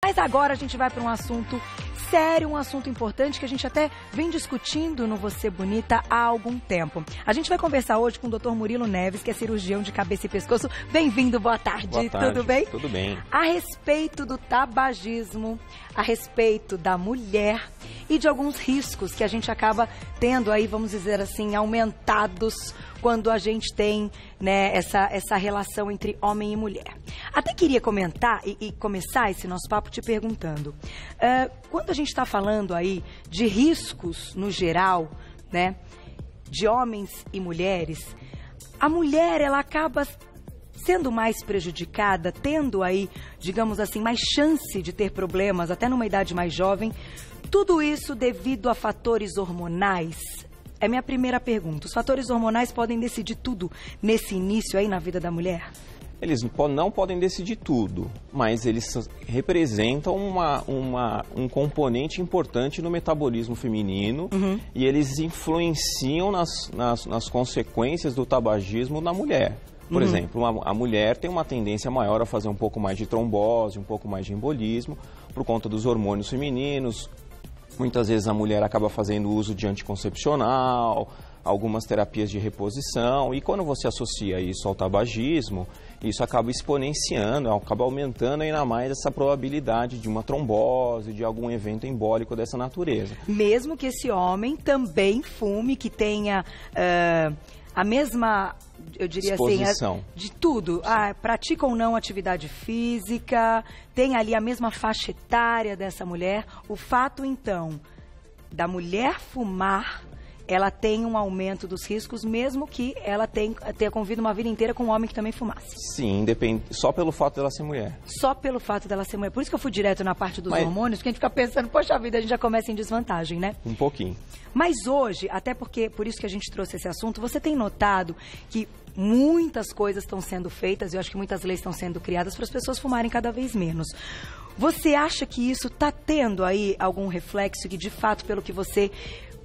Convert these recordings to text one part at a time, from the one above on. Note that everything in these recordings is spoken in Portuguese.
Mas agora a gente vai para um assunto sério, um assunto importante que a gente até vem discutindo no Você Bonita há algum tempo. A gente vai conversar hoje com o Dr. Murilo Neves, que é cirurgião de cabeça e pescoço. Bem-vindo, boa tarde. Boa tarde. Tudo bem? Tudo bem. A respeito do tabagismo, a respeito da mulher e de alguns riscos que a gente acaba tendo aí, vamos dizer assim, aumentados quando a gente tem, né, essa relação entre homem e mulher. Até queria comentar e começar esse nosso papo te perguntando, quando a gente está falando aí de riscos no geral, né, de homens e mulheres, a mulher ela acaba sendo mais prejudicada, tendo aí, digamos assim, mais chance de ter problemas, até numa idade mais jovem, tudo isso devido a fatores hormonais? É minha primeira pergunta. Os fatores hormonais podem decidir tudo nesse início aí na vida da mulher? Eles não podem decidir tudo, mas eles representam um componente importante no metabolismo feminino e eles influenciam nas consequências do tabagismo na mulher. Por exemplo, a mulher tem uma tendência maior a fazer um pouco mais de trombose, um pouco mais de embolismo, por conta dos hormônios femininos. Muitas vezes a mulher acaba fazendo uso de anticoncepcional, algumas terapias de reposição, e quando você associa isso ao tabagismo, isso acaba exponenciando, acaba aumentando ainda mais essa probabilidade de uma trombose, de algum evento embólico dessa natureza. Mesmo que esse homem também fume, que tenha a mesma, eu diria assim, de tudo, pratica ou não atividade física, tem ali a mesma faixa etária dessa mulher, o fato então da mulher fumar, ela tem um aumento dos riscos, mesmo que ela tenha convivido uma vida inteira com um homem que também fumasse. Sim, só pelo fato dela ser mulher. Só pelo fato dela ser mulher. Por isso que eu fui direto na parte dos hormônios, porque a gente fica pensando, poxa vida, a gente já começa em desvantagem, né? Um pouquinho. Mas hoje, até porque, por isso que a gente trouxe esse assunto, você tem notado que muitas coisas estão sendo feitas, eu acho que muitas leis estão sendo criadas para as pessoas fumarem cada vez menos. Você acha que isso está tendo aí algum reflexo, que de fato, pelo que você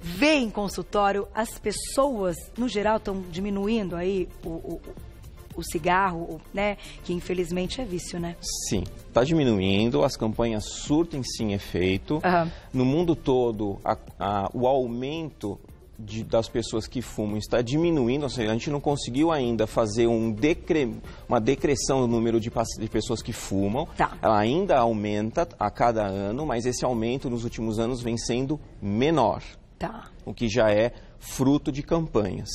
vê em consultório, as pessoas, no geral, estão diminuindo aí o cigarro, né? Que infelizmente é vício, né? Sim, está diminuindo, as campanhas surtem sim efeito. No mundo todo, o aumento das pessoas que fumam está diminuindo, ou seja, a gente não conseguiu ainda fazer uma decreção do número de pessoas que fumam. Ela ainda aumenta a cada ano, mas esse aumento nos últimos anos vem sendo menor. O que já é fruto de campanhas.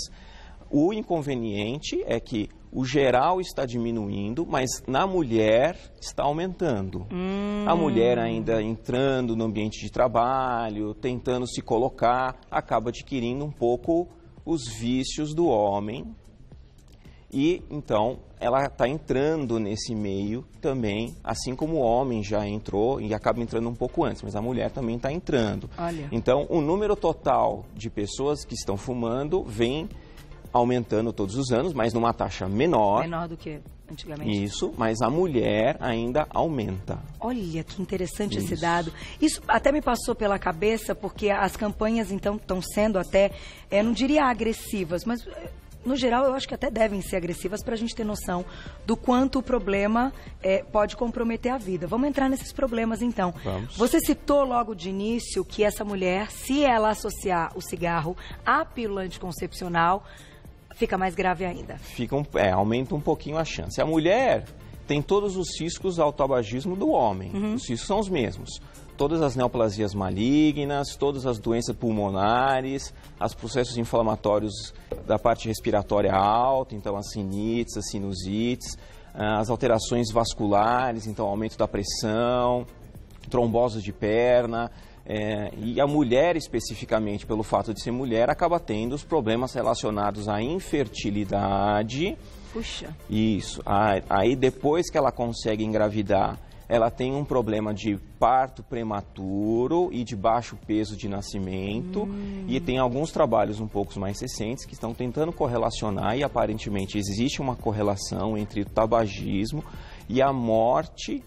O inconveniente é que o geral está diminuindo, mas na mulher está aumentando. A mulher ainda entrando no ambiente de trabalho, tentando se colocar, acaba adquirindo um pouco os vícios do homem. E, então, ela está entrando nesse meio também, assim como o homem já entrou e acaba entrando um pouco antes, mas a mulher também está entrando. Então, o número total de pessoas que estão fumando vem aumentando todos os anos, mas numa taxa menor. Menor do que antigamente. Isso, mas a mulher ainda aumenta. Olha, que interessante esse dado. Isso até me passou pela cabeça, porque as campanhas, então, estão sendo até, não diria agressivas, mas no geral, eu acho que até devem ser agressivas para a gente ter noção do quanto o problema pode comprometer a vida. Vamos entrar nesses problemas, então. Vamos. Você citou logo de início que essa mulher, se ela associar o cigarro à pílula anticoncepcional, fica mais grave ainda. Aumenta um pouquinho a chance. A mulher tem todos os riscos ao tabagismo do homem. Os riscos são os mesmos. Todas as neoplasias malignas, todas as doenças pulmonares, os processos inflamatórios da parte respiratória alta, então as rinites, as sinusites, as alterações vasculares, então aumento da pressão, trombose de perna. E a mulher, especificamente, pelo fato de ser mulher, acaba tendo os problemas relacionados à infertilidade. Puxa. Isso. Aí, depois que ela consegue engravidar, ela tem um problema de parto prematuro e de baixo peso de nascimento. E tem alguns trabalhos um pouco mais recentes que estão tentando correlacionar, e aparentemente existe uma correlação entre o tabagismo e a morte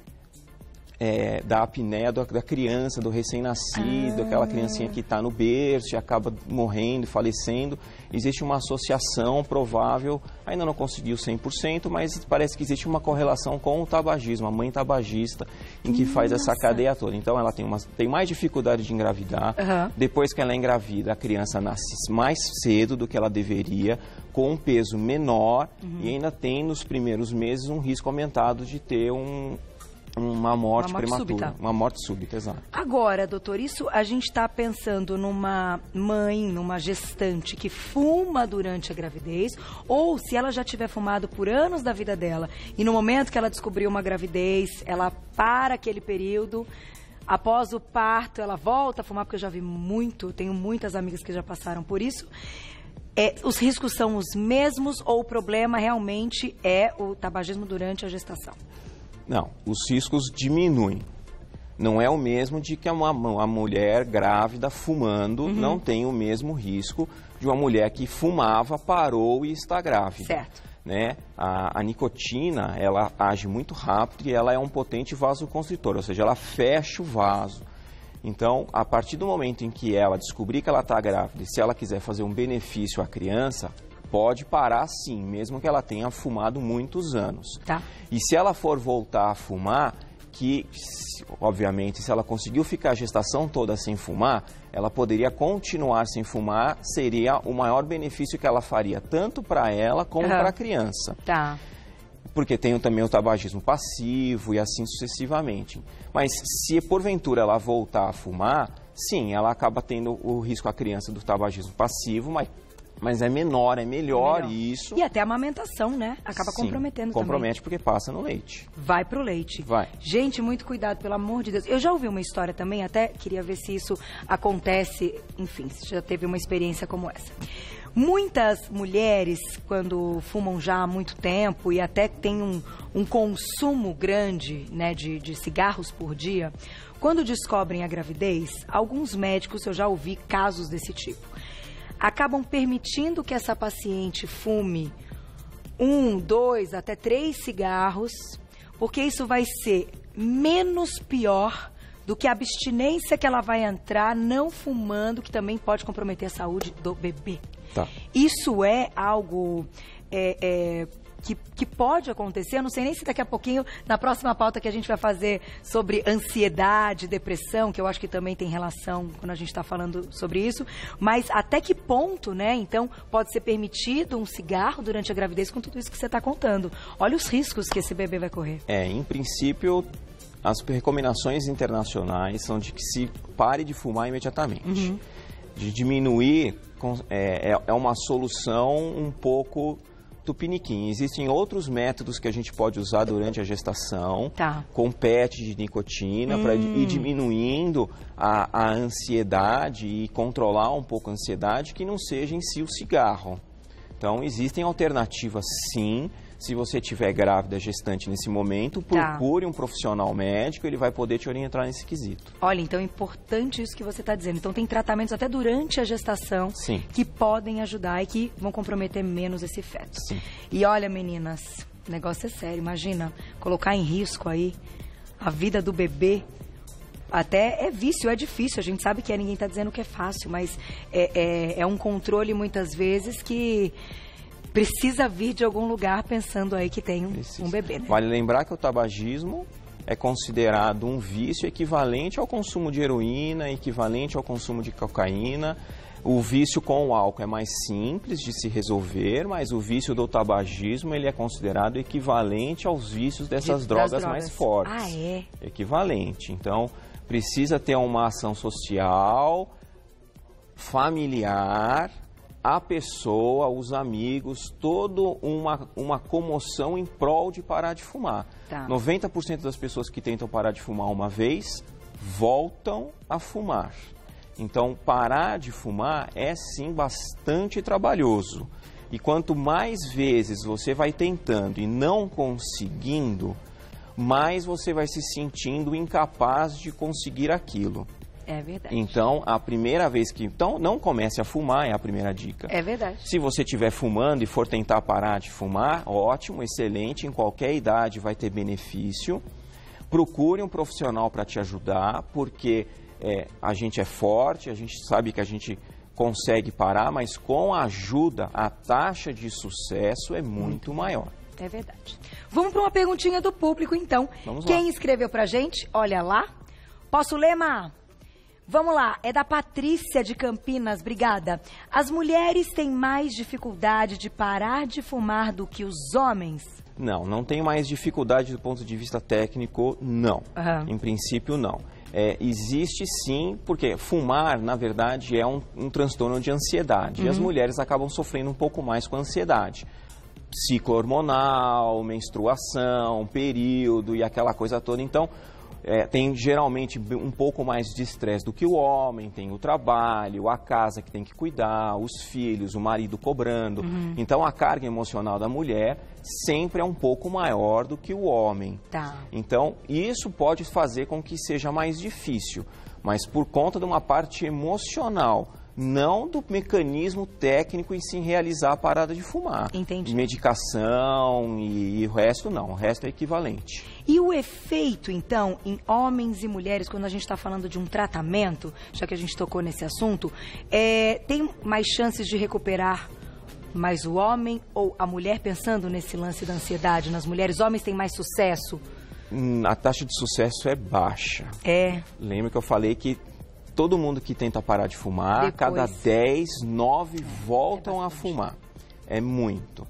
da apneia da criança, do recém-nascido, aquela criancinha que está no berço e acaba morrendo, falecendo. Existe uma associação provável, ainda não conseguiu 100%, mas parece que existe uma correlação com o tabagismo, a mãe tabagista, em que faz essa cadeia toda. Então, ela tem mais dificuldade de engravidar. Depois que ela engravida, a criança nasce mais cedo do que ela deveria, com um peso menor, e ainda tem, nos primeiros meses, um risco aumentado de ter uma morte prematura. Súbita. Uma morte súbita, exato. Agora, doutor, isso a gente está pensando numa mãe, numa gestante que fuma durante a gravidez, ou se ela já tiver fumado por anos da vida dela, e no momento que ela descobriu uma gravidez, ela para aquele período, após o parto, ela volta a fumar, porque eu já vi muito, tenho muitas amigas que já passaram por isso. Os riscos são os mesmos, ou o problema realmente é o tabagismo durante a gestação? Não, os riscos diminuem. Não é o mesmo de que uma mulher grávida fumando não tem o mesmo risco de uma mulher que fumava, parou e está grávida. Certo. Né? A nicotina, ela age muito rápido e ela é um potente vasoconstritor, ou seja, ela fecha o vaso. Então, a partir do momento em que ela descobrir que ela está grávida e se ela quiser fazer um benefício à criança, pode parar sim, mesmo que ela tenha fumado muitos anos. Tá. E se ela for voltar a fumar, que, obviamente, se ela conseguiu ficar a gestação toda sem fumar, ela poderia continuar sem fumar, seria o maior benefício que ela faria, tanto para ela como para a criança. Tá. Porque tem também o tabagismo passivo e assim sucessivamente. Mas se porventura ela voltar a fumar, sim, ela acaba tendo o risco a criança do tabagismo passivo, mas é menor, é melhor isso. E até a amamentação, né? Acaba comprometendo também. Compromete porque passa no leite. Vai pro leite. Vai. Gente, muito cuidado, pelo amor de Deus. Eu já ouvi uma história também, até queria ver se isso acontece, enfim, se já teve uma experiência como essa. Muitas mulheres, quando fumam já há muito tempo e até têm um consumo grande, né, de cigarros por dia, quando descobrem a gravidez, alguns médicos, eu já ouvi casos desse tipo, acabam permitindo que essa paciente fume 1, 2, até 3 cigarros, porque isso vai ser menos pior do que a abstinência que ela vai entrar não fumando, que também pode comprometer a saúde do bebê. Tá. Isso é algo que pode acontecer. Eu não sei nem se daqui a pouquinho, na próxima pauta que a gente vai fazer sobre ansiedade, depressão, que eu acho que também tem relação quando a gente está falando sobre isso, mas até que ponto, né? Então, pode ser permitido um cigarro durante a gravidez com tudo isso que você está contando. Olha os riscos que esse bebê vai correr. Em princípio, as recomendações internacionais são de que se pare de fumar imediatamente. De diminuir é uma solução um pouco tupiniquim. Existem outros métodos que a gente pode usar durante a gestação, com PET de nicotina, para ir diminuindo a ansiedade e controlar um pouco a ansiedade, que não seja em si o cigarro. Então, existem alternativas sim. Se você estiver grávida, gestante nesse momento, procure um profissional médico, ele vai poder te orientar nesse quesito. Olha, então é importante isso que você está dizendo. Então tem tratamentos até durante a gestação que podem ajudar e que vão comprometer menos esse feto. Sim. E olha, meninas, o negócio é sério. Imagina, colocar em risco aí a vida do bebê. Até é vício, é difícil, a gente sabe que ninguém está dizendo que é fácil, mas é um controle muitas vezes que precisa vir de algum lugar pensando aí que tem um bebê, né? Vale lembrar que o tabagismo é considerado um vício equivalente ao consumo de heroína, equivalente ao consumo de cocaína. O vício com o álcool é mais simples de se resolver, mas o vício do tabagismo ele é considerado equivalente aos vícios dessas drogas mais fortes. Ah, é? Equivalente. Então, precisa ter uma ação social, familiar, a pessoa, os amigos, toda uma comoção em prol de parar de fumar. 90% das pessoas que tentam parar de fumar uma vez, voltam a fumar. Então, parar de fumar é sim bastante trabalhoso. E quanto mais vezes você vai tentando e não conseguindo, mais você vai se sentindo incapaz de conseguir aquilo. É verdade. Então, a primeira vez que... Então, não comece a fumar, é a primeira dica. É verdade. Se você estiver fumando e for tentar parar de fumar, ótimo, excelente, em qualquer idade vai ter benefício. procure um profissional para te ajudar, porque a gente é forte, a gente sabe que a gente consegue parar, mas com a ajuda, a taxa de sucesso é muito maior. É verdade. Vamos para uma perguntinha do público, então. Vamos lá. Quem escreveu pra gente? Olha lá. Posso ler, Má? Vamos lá. É da Patrícia de Campinas. Obrigada. As mulheres têm mais dificuldade de parar de fumar do que os homens? Não tem mais dificuldade do ponto de vista técnico, não. Em princípio, não. Existe sim, porque fumar, na verdade, é um transtorno de ansiedade. E as mulheres acabam sofrendo um pouco mais com a ansiedade. Ciclo hormonal, menstruação, período e aquela coisa toda. Então, tem geralmente um pouco mais de estresse do que o homem, tem o trabalho, a casa que tem que cuidar, os filhos, o marido cobrando. Então, a carga emocional da mulher sempre é um pouco maior do que o homem. Então, isso pode fazer com que seja mais difícil, mas por conta de uma parte emocional, não do mecanismo técnico em se realizar a parada de fumar. Entendi. Medicação e o resto não, o resto é equivalente. E o efeito, então, em homens e mulheres, quando a gente está falando de um tratamento, já que a gente tocou nesse assunto, tem mais chances de recuperar mais o homem ou a mulher, pensando nesse lance da ansiedade nas mulheres? Homens têm mais sucesso? A taxa de sucesso é baixa. Lembra que eu falei que todo mundo que tenta parar de fumar, cada 10, 9 voltam a fumar. É muito.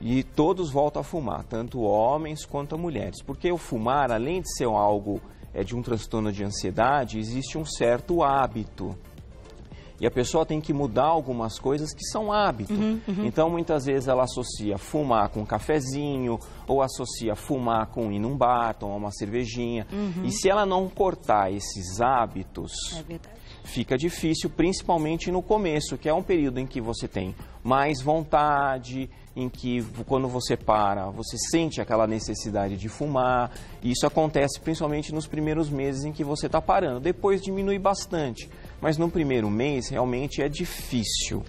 E todos voltam a fumar, tanto homens quanto mulheres. Porque o fumar, além de ser algo de um transtorno de ansiedade, existe um certo hábito. E a pessoa tem que mudar algumas coisas que são hábito. Então, muitas vezes, ela associa fumar com um cafezinho, ou associa fumar com ir num bar, tomar uma cervejinha. E se ela não cortar esses hábitos, fica difícil, principalmente no começo, que é um período em que você tem mais vontade, em que quando você para, você sente aquela necessidade de fumar. E isso acontece principalmente nos primeiros meses em que você está parando. Depois diminui bastante. Mas no primeiro mês, realmente é difícil.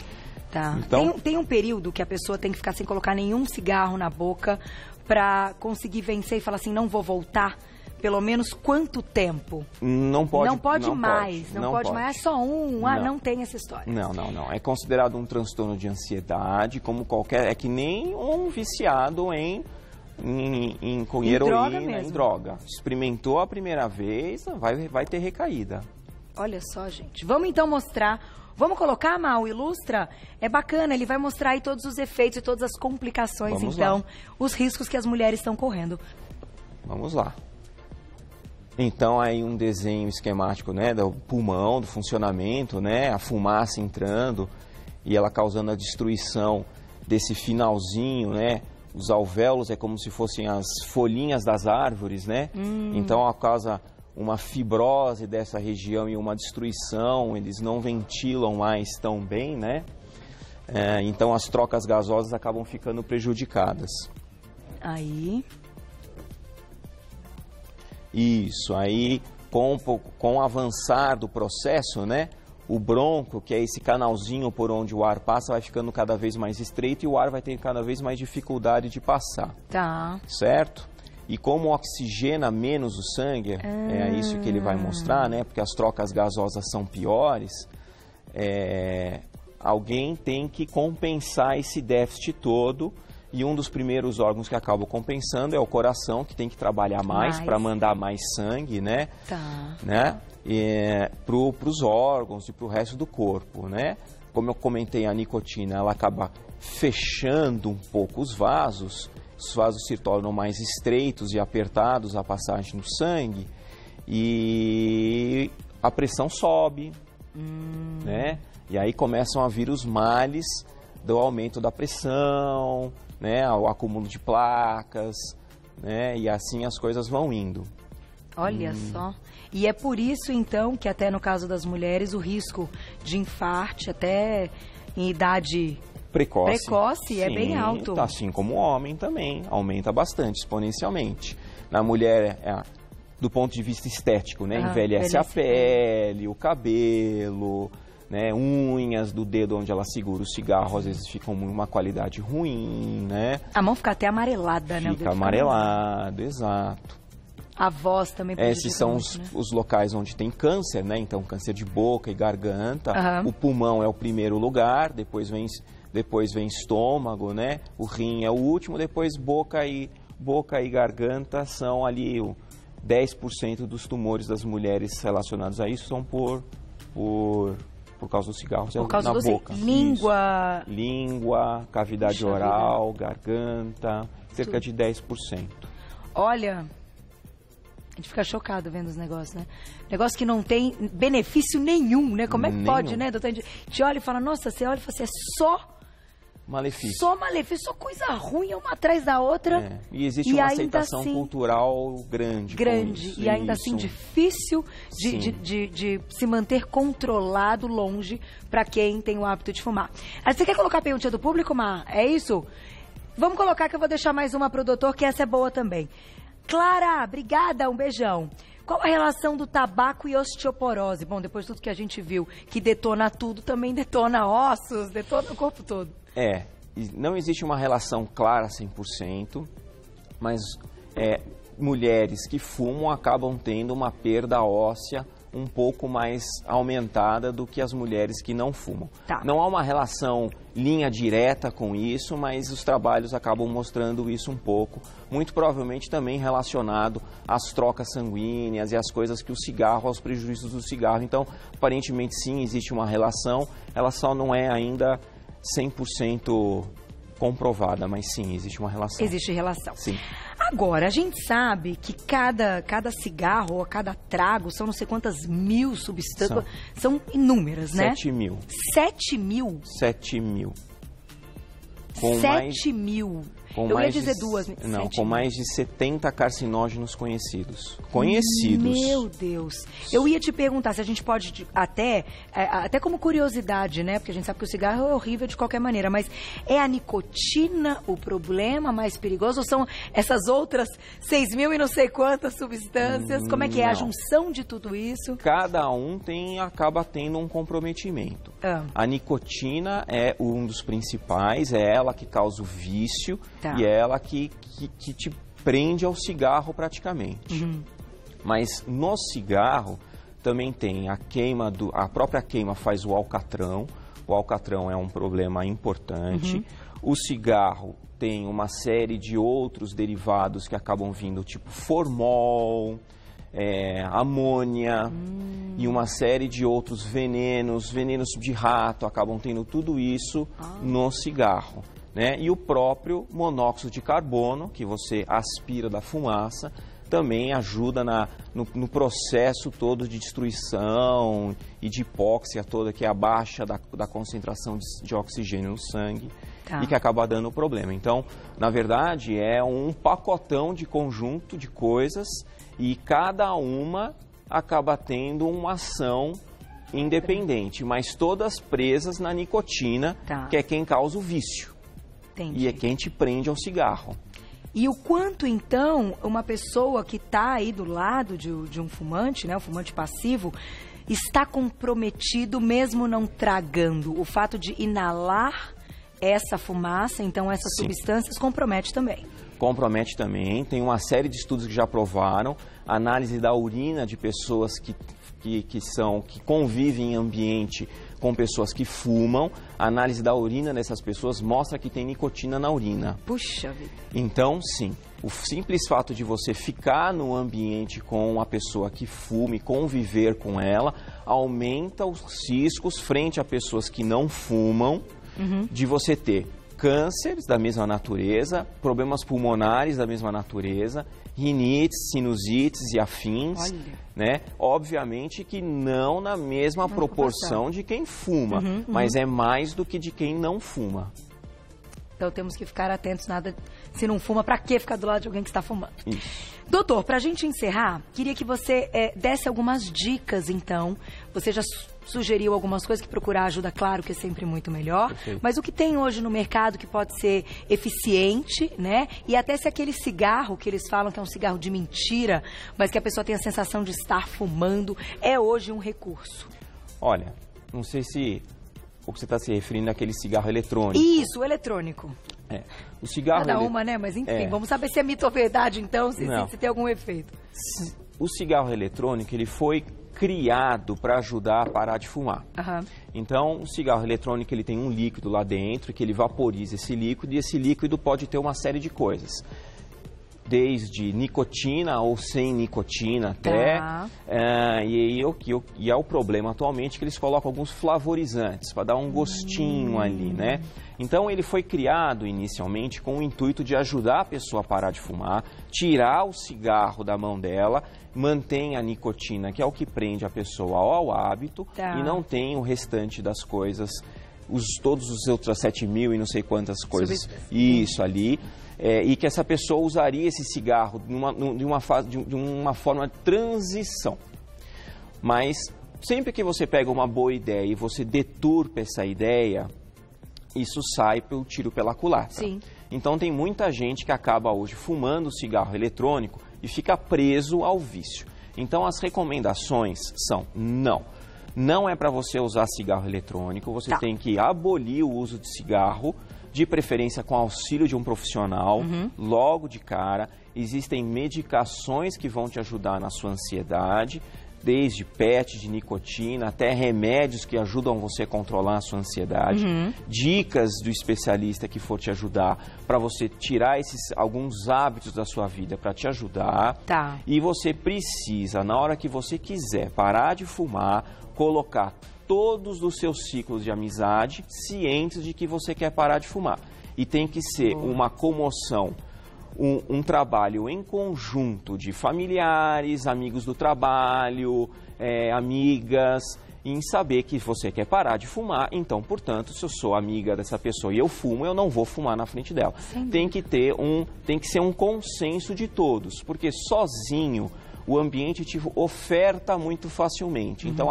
Então, tem um período que a pessoa tem que ficar sem colocar nenhum cigarro na boca para conseguir vencer e falar assim, não vou voltar? Pelo menos quanto tempo? Não pode mais. Não pode mais. É só um. Não tem essa história. Não. É considerado um transtorno de ansiedade, como qualquer... É que nem um viciado em heroína, em droga. Experimentou a primeira vez, vai ter recaída. Olha só, gente. Vamos então mostrar. Vamos colocar, Mal, ilustra? É bacana, ele vai mostrar aí todos os efeitos e todas as complicações, Vamos então, lá. Os riscos que as mulheres estão correndo. Vamos lá. Então, aí um desenho esquemático, né, do pulmão, do funcionamento, né, a fumaça entrando e ela causando a destruição desse finalzinho, né, os alvéolos é como se fossem as folhinhas das árvores, né, então a causa uma fibrose dessa região e uma destruição, eles não ventilam mais tão bem, né, então as trocas gasosas acabam ficando prejudicadas. Aí... Isso, aí com o avançar do processo, né, o bronco, que é esse canalzinho por onde o ar passa, vai ficando cada vez mais estreito e o ar vai ter cada vez mais dificuldade de passar. Certo? E como oxigena menos o sangue, é isso que ele vai mostrar, né, porque as trocas gasosas são piores, alguém tem que compensar esse déficit todo. E um dos primeiros órgãos que acabam compensando é o coração, que tem que trabalhar mais para mandar mais sangue, né? Para os órgãos e para o resto do corpo, né? Como eu comentei, a nicotina, ela acaba fechando um pouco os vasos se tornam mais estreitos e apertados a passagem do sangue e a pressão sobe, né? E aí começam a vir os males do aumento da pressão, né, o acúmulo de placas, né, e assim as coisas vão indo. Olha só. E é por isso, então, que até no caso das mulheres, o risco de infarte até em idade precoce é bem alto. Assim como o homem também, aumenta bastante, exponencialmente. Na mulher, do ponto de vista estético, né, envelhece a pele, o cabelo... Né, unhas do dedo onde ela segura o cigarro, às vezes ficam com uma qualidade ruim, né? A mão fica até amarelada, né? Fica amarelado, exato. A voz também prejudica. Esses são muito, os locais onde tem câncer, né? Então, câncer de boca e garganta. O pulmão é o primeiro lugar, depois vem estômago, né? O rim é o último, depois boca e garganta são ali 10% dos tumores das mulheres relacionados a isso são por causa do cigarro, por causa na do boca. Língua. Língua, cavidade oral, garganta, cerca de 10%. Olha, a gente fica chocado vendo os negócios, né? Negócio que não tem benefício nenhum, né? Como é que pode, né, doutor? A gente olha e fala, nossa, você olha e fala assim, é só malefício. Só malefício, só coisa ruim, uma atrás da outra. E existe uma aceitação assim, cultural grande. Grande. E ainda assim difícil de se manter controlado longe para quem tem o hábito de fumar. Aí você quer colocar a pergunta do público, Mar? É isso? Vamos colocar que eu vou deixar mais uma pro doutor, que essa é boa também. Clara, obrigada, um beijão. Qual a relação do tabaco e osteoporose? Bom, depois de tudo que a gente viu, que detona tudo, também detona ossos, detona o corpo todo. Não existe uma relação clara 100%, mas mulheres que fumam acabam tendo uma perda óssea um pouco mais aumentada do que as mulheres que não fumam. Não há uma relação linha direta com isso, mas os trabalhos acabam mostrando isso um pouco, muito provavelmente também relacionado às trocas sanguíneas e às coisas que o cigarro, aos prejuízos do cigarro. Então, aparentemente sim, existe uma relação, ela só não é ainda 100% comprovada, mas sim, existe uma relação. Existe relação. Sim. Agora, a gente sabe que cada cigarro ou cada trago são não sei quantas mil substâncias, são inúmeras, né? 7 mil. 7 mil? 7 mil. 7 mil. Eu ia dizer duas. Não, com mais de 70 carcinógenos conhecidos. Meu Deus. Eu ia te perguntar se a gente pode até como curiosidade, né? Porque a gente sabe que o cigarro é horrível de qualquer maneira, mas é a nicotina o problema mais perigoso? Ou são essas outras 6 mil e não sei quantas substâncias? Como é que é a junção de tudo isso? Cada um acaba tendo um comprometimento. A nicotina é um dos principais, é ela que causa o vício. E é ela que te prende ao cigarro praticamente. Mas no cigarro também tem a própria queima faz o alcatrão. O alcatrão é um problema importante. O cigarro tem uma série de outros derivados que acabam vindo, tipo formol, amônia e uma série de outros venenos de rato, acabam tendo tudo isso no cigarro. Né? E o próprio monóxido de carbono, que você aspira da fumaça, também ajuda no processo todo de destruição e de hipóxia toda, que é a baixa da concentração de oxigênio no sangue e que acaba dando problema. Então, na verdade, é um pacotão de conjunto de coisas e cada uma acaba tendo uma ação independente, mas todas presas na nicotina, que é quem causa o vício. Entendi. E é quem te prende ao cigarro. E o quanto, então, uma pessoa que está aí do lado de um fumante, né, um fumante passivo, está comprometido mesmo não tragando? O fato de inalar essa fumaça, então essas substâncias, compromete também? Compromete também. Tem uma série de estudos que já provaram. Análise da urina de pessoas que convivem em ambiente com pessoas que fumam, a análise da urina dessas pessoas mostra que tem nicotina na urina. Puxa vida. Então, sim, o simples fato de você ficar no ambiente com uma pessoa que fuma e conviver com ela, aumenta os riscos frente a pessoas que não fumam, de você ter cânceres da mesma natureza, problemas pulmonares da mesma natureza, rinites, sinusites e afins, né? Obviamente que não na mesma proporção de quem fuma, mas é mais do que de quem não fuma. Então temos que ficar atentos, nada, se não fuma, para que ficar do lado de alguém que está fumando? Isso. Doutor, para a gente encerrar, queria que você desse algumas dicas, então. Você já sugeriu algumas coisas, que procurar ajuda, claro que é sempre muito melhor. Perfeito. Mas o que tem hoje no mercado que pode ser eficiente, né? E até se aquele cigarro que eles falam que é um cigarro de mentira, mas que a pessoa tem a sensação de estar fumando, é hoje um recurso. Olha, não sei se você está se referindo àquele cigarro eletrônico. Isso, o eletrônico. O cigarro... Cada uma, né? Mas enfim, vamos saber se é mito ou verdade, então, se tem algum efeito. O cigarro eletrônico, ele foi criado para ajudar a parar de fumar. Então, o cigarro eletrônico, ele tem um líquido lá dentro, que ele vaporiza esse líquido, e esse líquido pode ter uma série de coisas. Desde nicotina ou sem nicotina até, e é o problema atualmente que eles colocam alguns flavorizantes para dar um gostinho ali, né? Então ele foi criado inicialmente com o intuito de ajudar a pessoa a parar de fumar, tirar o cigarro da mão dela, mantém a nicotina, que é o que prende a pessoa ao hábito, e não tem o restante das coisas, todos os outros 7.000 e não sei quantas coisas, isso ali. E que essa pessoa usaria esse cigarro de uma forma de transição. Mas sempre que você pega uma boa ideia e você deturpa essa ideia, isso sai pelo tiro pela culatra. Então tem muita gente que acaba hoje fumando cigarro eletrônico e fica preso ao vício. Então as recomendações são não é para você usar cigarro eletrônico, você tem que abolir o uso de cigarro, de preferência com auxílio de um profissional, logo de cara. Existem medicações que vão te ajudar na sua ansiedade, desde PET de nicotina até remédios que ajudam você a controlar a sua ansiedade, dicas do especialista que for te ajudar para você tirar alguns hábitos da sua vida para te ajudar. E você precisa, na hora que você quiser parar de fumar, colocar todos os seus ciclos de amizade cientes de que você quer parar de fumar. E tem que ser uma comoção, um trabalho em conjunto de familiares, amigos do trabalho, amigas, em saber que você quer parar de fumar. Então, portanto, se eu sou amiga dessa pessoa e eu fumo, eu não vou fumar na frente dela. Tem que ser um consenso de todos, porque sozinho o ambiente te oferta muito facilmente. Então,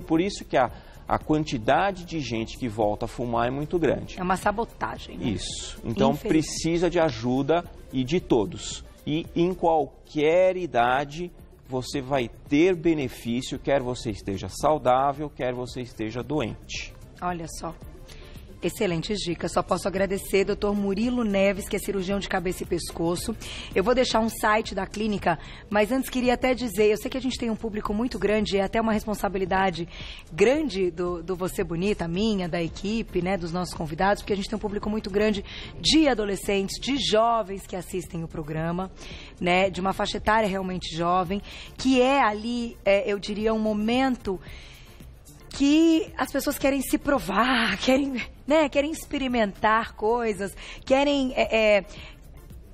por isso que a quantidade de gente que volta a fumar é muito grande. É uma sabotagem, né? Isso. Então, precisa de ajuda e de todos. E em qualquer idade, você vai ter benefício, quer você esteja saudável, quer você esteja doente. Olha só. Excelentes dicas, só posso agradecer, Dr. Murilo Neves, que é cirurgião de cabeça e pescoço. Eu vou deixar um site da clínica, mas antes queria até dizer, eu sei que a gente tem um público muito grande, é até uma responsabilidade grande do Você Bonita, minha, da equipe, né, dos nossos convidados, porque a gente tem um público muito grande de adolescentes, de jovens que assistem o programa, né, de uma faixa etária realmente jovem, que é ali, eu diria, um momento que as pessoas querem se provar, querem experimentar coisas, querem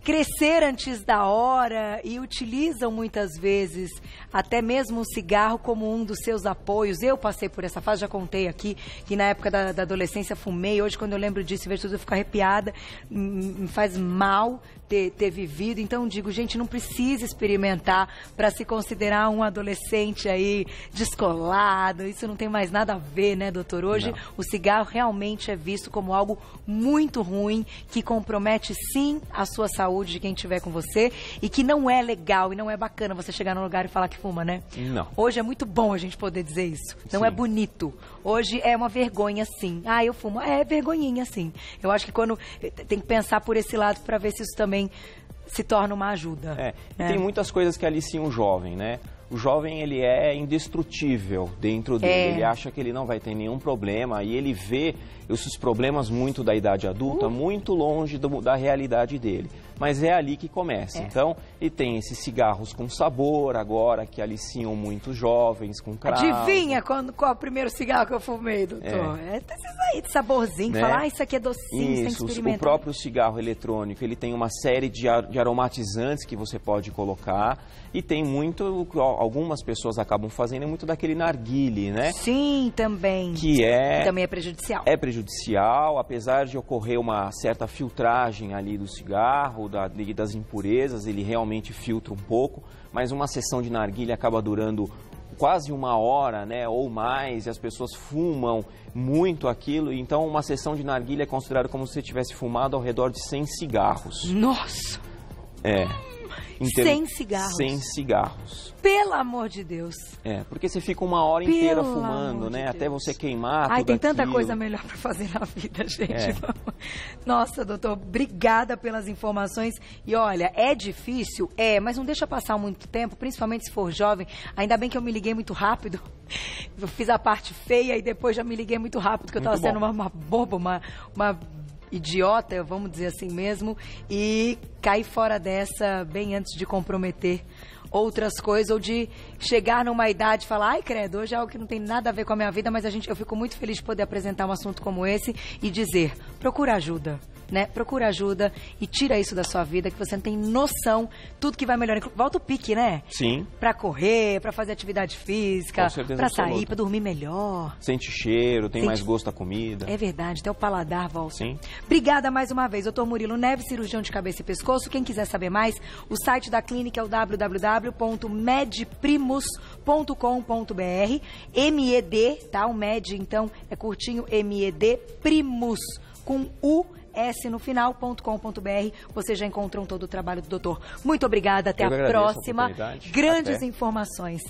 crescer antes da hora e utilizam muitas vezes até mesmo o cigarro como um dos seus apoios. Eu passei por essa fase, já contei aqui, que na época da adolescência fumei. Hoje, quando eu lembro disso, vejo tudo, eu fico arrepiada, me faz mal ter vivido. Então, digo, gente, não precisa experimentar para se considerar um adolescente aí descolado. Isso não tem mais nada a ver, né, doutor? Hoje, o cigarro realmente é visto como algo muito ruim, que compromete, sim, a sua saúde de quem estiver com você, e que não é legal e não é bacana você chegar num lugar e falar que fuma, né? Não. Hoje é muito bom a gente poder dizer isso. Não é bonito. Hoje é uma vergonha, sim. Ah, eu fumo. É vergonhinha, sim. Eu acho que quando tem que pensar por esse lado para ver se isso também se torna uma ajuda. Tem muitas coisas que aliciam o jovem, né? O jovem, ele é indestrutível dentro dele. Ele acha que ele não vai ter nenhum problema e ele vê esses problemas muito da idade adulta, muito longe da realidade dele. Mas é ali que começa. Então, e tem esses cigarros com sabor agora, que aliciam muitos jovens, com cravo. Adivinha qual é o primeiro cigarro que eu fumei, doutor? Esses aí de saborzinho, né? Falar, isso aqui é docinho, você tem que experimentar. O próprio cigarro eletrônico, ele tem uma série de aromatizantes que você pode colocar. E tem muito, algumas pessoas acabam fazendo muito daquele narguile, né? Sim, também. Que também é prejudicial. É prejudicial, apesar de ocorrer uma certa filtragem ali do cigarro, das impurezas, ele realmente filtra um pouco, mas uma sessão de narguile acaba durando quase 1 hora, né, ou mais, e as pessoas fumam muito aquilo, então uma sessão de narguile é considerada como se você tivesse fumado ao redor de 100 cigarros. Nossa! sem cigarros. Sem cigarros. Pelo amor de Deus. Porque você fica uma hora inteira fumando, né? Até você queimar tudo tem tanta aquilo. coisa melhor para fazer na vida, gente. Nossa, doutor, obrigada pelas informações. E olha, é difícil? Mas não deixa passar muito tempo, principalmente se for jovem. Ainda bem que eu me liguei muito rápido. Eu fiz a parte feia e depois já me liguei muito rápido, porque eu estava sendo uma boba, uma idiota, vamos dizer assim mesmo, e caí fora dessa bem antes de comprometer outras coisas, ou de chegar numa idade e falar, ai credo, hoje é algo que não tem nada a ver com a minha vida, mas eu fico muito feliz de poder apresentar um assunto como esse e dizer, procura ajuda, né? Procura ajuda e tira isso da sua vida, que você não tem noção, tudo que vai melhorar. Volta o pique, né? Sim. Pra correr, pra fazer atividade física, pra sair, pra dormir melhor. Sente cheiro, tem mais gosto da comida. É verdade, até o paladar volta. Sim. Obrigada mais uma vez, doutor Murilo Neves, cirurgião de cabeça e pescoço. Quem quiser saber mais, o site da clínica é o www.medprimus.com.br. MED, tá? O MED, então, é curtinho, MED Primus, com US no final.com.br. Vocês já encontram todo o trabalho do doutor. Muito obrigada, até a próxima. Grandes informações.